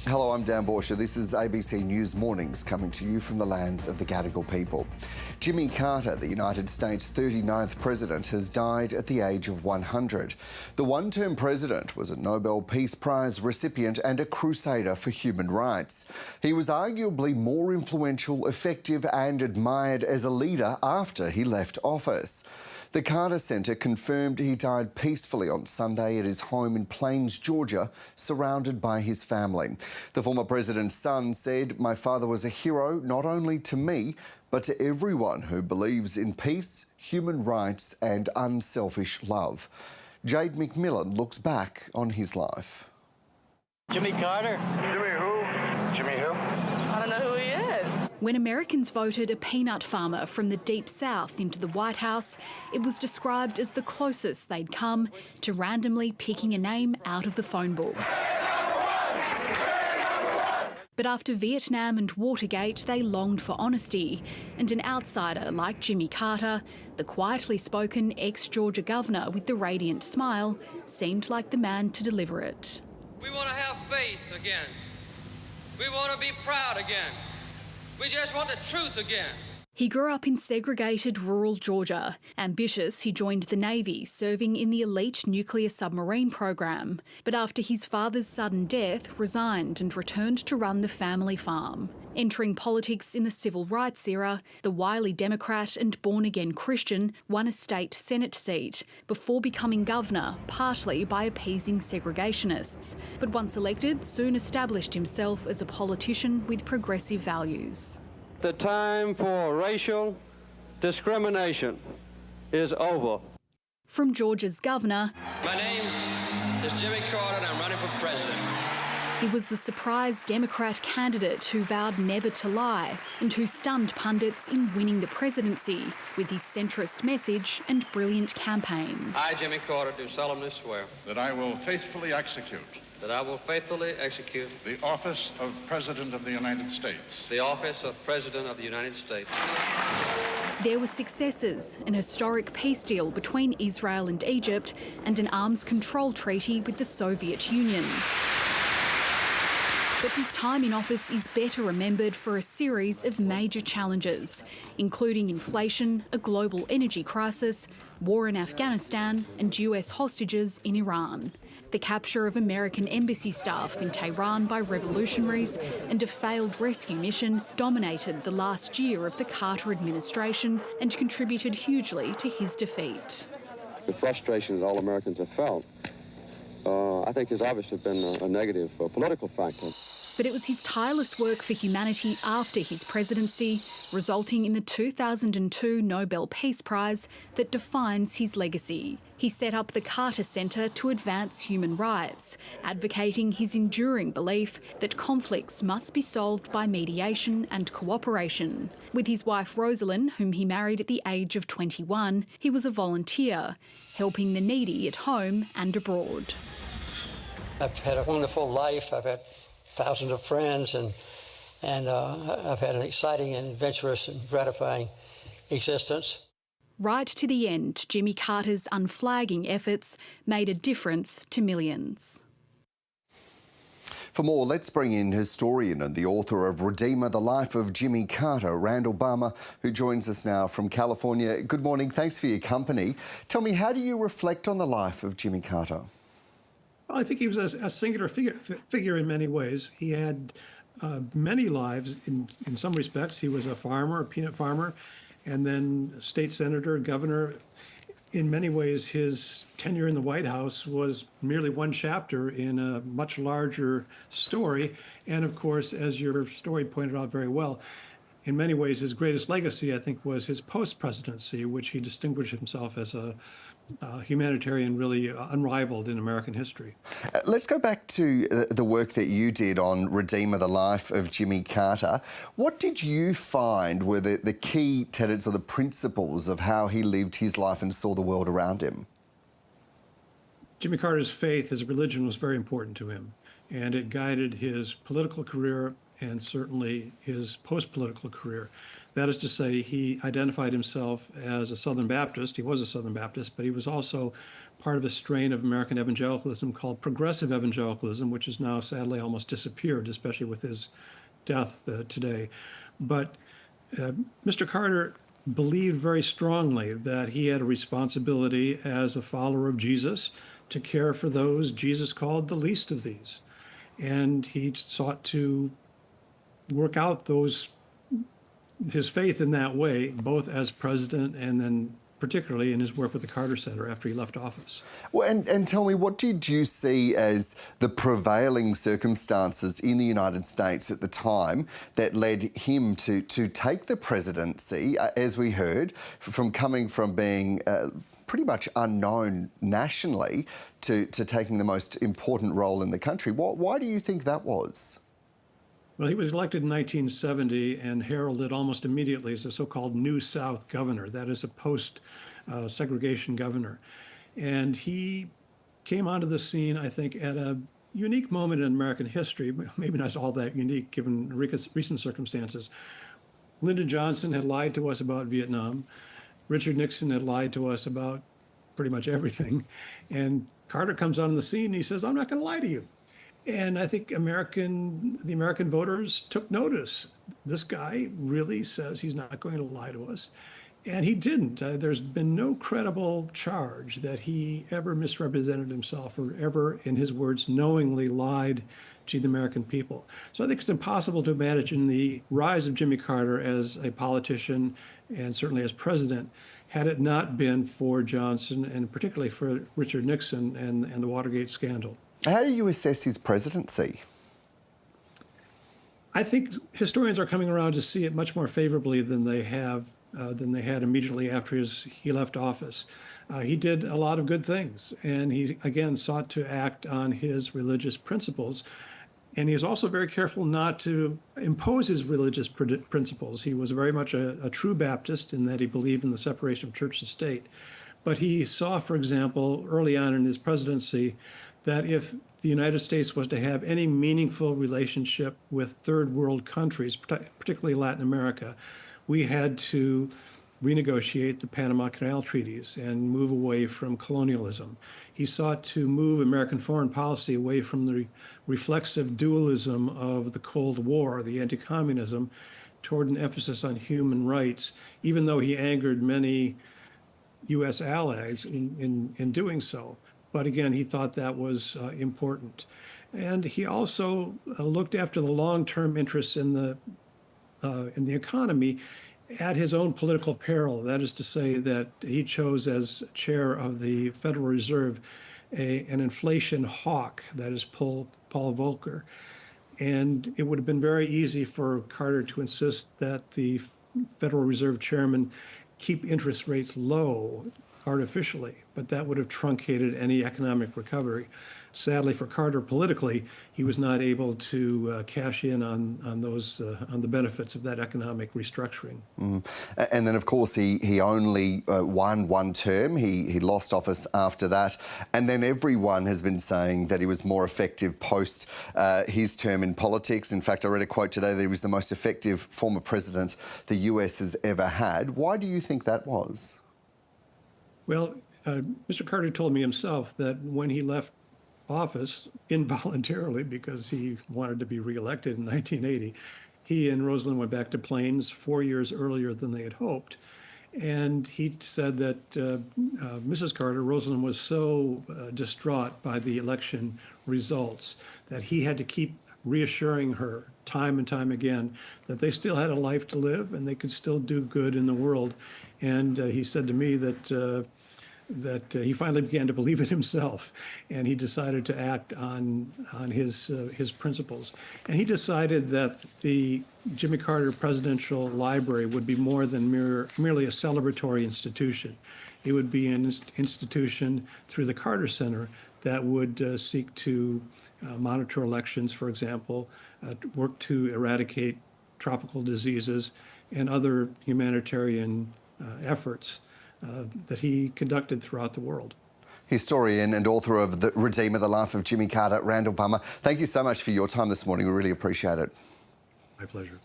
Hello, I'm Dan Borscher. This is ABC News Mornings coming to you from the lands of the Gadigal people. Jimmy Carter, the United States' 39th president, has died at the age of 100. The one-term president was a Nobel Peace Prize recipient and a crusader for human rights. He was arguably more influential, effective and admired as a leader after he left office. The Carter Center confirmed he died peacefully on Sunday at his home in Plains, Georgia, surrounded by his family. The former president's son said, "My father was a hero not only to me, but to everyone who believes in peace, human rights and unselfish love." Jade McMillan looks back on his life. Jimmy Carter. Jimmy who? Jimmy who? I don't know who he is. When Americans voted a peanut farmer from the Deep South into the White House, it was described as the closest they'd come to randomly picking a name out of the phone book. But after Vietnam and Watergate, they longed for honesty, and an outsider like Jimmy Carter, the quietly spoken ex-Georgia governor with the radiant smile, seemed like the man to deliver it. We want to have faith again. We want to be proud again. We just want the truth again. He grew up in segregated rural Georgia. Ambitious, he joined the Navy, serving in the elite nuclear submarine program. But after his father's sudden death, resigned and returned to run the family farm. Entering politics in the civil rights era, the wily Democrat and born-again Christian won a state Senate seat before becoming governor, partly by appeasing segregationists. But once elected, soon established himself as a politician with progressive values. The time for racial discrimination is over. From Georgia's governor, My name is Jimmy Carter and I'm running for president. he was the surprise Democrat candidate who vowed never to lie and who stunned pundits in winning the presidency with his centrist message and brilliant campaign. I, Jimmy Carter, do solemnly swear That I will faithfully execute that I will faithfully execute the office of President of the United States. the office of President of the United States. There were successes, an historic peace deal between Israel and Egypt and an arms control treaty with the Soviet Union. But his time in office is better remembered for a series of major challenges, including inflation, a global energy crisis, war in Afghanistan and US hostages in Iran. The capture of American embassy staff in Tehran by revolutionaries and a failed rescue mission dominated the last year of the Carter administration and contributed hugely to his defeat. The frustration that all Americans have felt, I think, has obviously been a negative political factor. But it was his tireless work for humanity after his presidency, resulting in the 2002 Nobel Peace Prize, that defines his legacy. He set up the Carter Center to advance human rights, advocating his enduring belief that conflicts must be solved by mediation and cooperation. With his wife Rosalind, whom he married at the age of 21, he was a volunteer, helping the needy at home and abroad. I've had a wonderful life. I've had thousands of friends, and I've had an exciting and adventurous and gratifying existence. Right to the end, Jimmy Carter's unflagging efforts made a difference to millions. For more, let's bring in historian and the author of Redeemer, The Life of Jimmy Carter, Randall Balmer, who joins us now from California. Good morning. Thanks for your company. Tell me, how do you reflect on the life of Jimmy Carter? Well, I think he was a singular figure in many ways. He had many lives in some respects. He was a farmer, a peanut farmer, and then state senator, governor. In many ways, his tenure in the White House was merely one chapter in a much larger story. And of course, as your story pointed out very well, in many ways, his greatest legacy, I think, was his post-presidency, which he distinguished himself as a humanitarian really unrivaled in American history. Let's go back to the work that you did on Redeemer, The Life of Jimmy Carter. What did you find were the key tenets or the principles of how he lived his life and saw the world around him? Jimmy Carter's faith as a religion was very important to him, and it guided his political career and certainly his post-political career. That is to say, he identified himself as a Southern Baptist. He was a Southern Baptist, but he was also part of a strain of American evangelicalism called progressive evangelicalism, which has now sadly almost disappeared, especially with his death today. But Mr. Carter believed very strongly that he had a responsibility as a follower of Jesus to care for those Jesus called the least of these. And he sought to work out his faith in that way, both as president and then particularly in his work with the Carter Center after he left office. Well, and tell me, what did you see as the prevailing circumstances in the United States at the time that led him to take the presidency, as we heard, from coming from being pretty much unknown nationally to taking the most important role in the country? Why do you think that was? Well, he was elected in 1970 and heralded almost immediately as a so-called New South governor, that is a post-segregation governor. And he came onto the scene, I think, at a unique moment in American history, maybe not all that unique given recent circumstances. Lyndon Johnson had lied to us about Vietnam. Richard Nixon had lied to us about pretty much everything. And Carter comes on the scene and he says, "I'm not going to lie to you." And I think the American voters took notice. This guy really says he's not going to lie to us. And he didn't. There's been no credible charge that he ever misrepresented himself or ever, in his words, knowingly lied to the American people. So I think it's impossible to imagine the rise of Jimmy Carter as a politician and certainly as president had it not been for Johnson and particularly for Richard Nixon and the Watergate scandal. How do you assess his presidency? I think historians are coming around to see it much more favorably than they had immediately after he left office. He did a lot of good things, and he again sought to act on his religious principles. And he was also very careful not to impose his religious principles. He was very much a true Baptist in that he believed in the separation of church and state. But he saw, for example, early on in his presidency, that if the United States was to have any meaningful relationship with third world countries, particularly Latin America, we had to renegotiate the Panama Canal treaties and move away from colonialism. He sought to move American foreign policy away from the reflexive dualism of the Cold War, the anti-communism, toward an emphasis on human rights, even though he angered many U.S. allies in doing so. But again, he thought that was important. And he also looked after the long-term interests in the economy at his own political peril. That is to say that he chose as chair of the Federal Reserve an inflation hawk, that is Paul Volcker. And it would have been very easy for Carter to insist that the Federal Reserve chairman keep interest rates low artificially, but that would have truncated any economic recovery. Sadly for Carter, politically, he was not able to cash in on the benefits of that economic restructuring. And then, of course, he only won one term. He lost office after that. And then everyone has been saying that he was more effective post his term in politics. In fact, I read a quote today that he was the most effective former president the US has ever had. Why do you think that was? Well, Mr. Carter told me himself that when he left office involuntarily because he wanted to be reelected in 1980, he and Rosalynn went back to Plains 4 years earlier than they had hoped. And he said that Mrs. Carter, Rosalynn, was so distraught by the election results that he had to keep reassuring her time and time again that they still had a life to live and they could still do good in the world. And he said to me that he finally began to believe it himself, and he decided to act on his principles. And he decided that the Jimmy Carter Presidential Library would be more than merely a celebratory institution. It would be an institution through the Carter Center that would seek to monitor elections, for example, work to eradicate tropical diseases and other humanitarian efforts that he conducted throughout the world. Historian and author of The Redeemer, The Life of Jimmy Carter, Randall Palmer, thank you so much for your time this morning. We really appreciate it. My pleasure.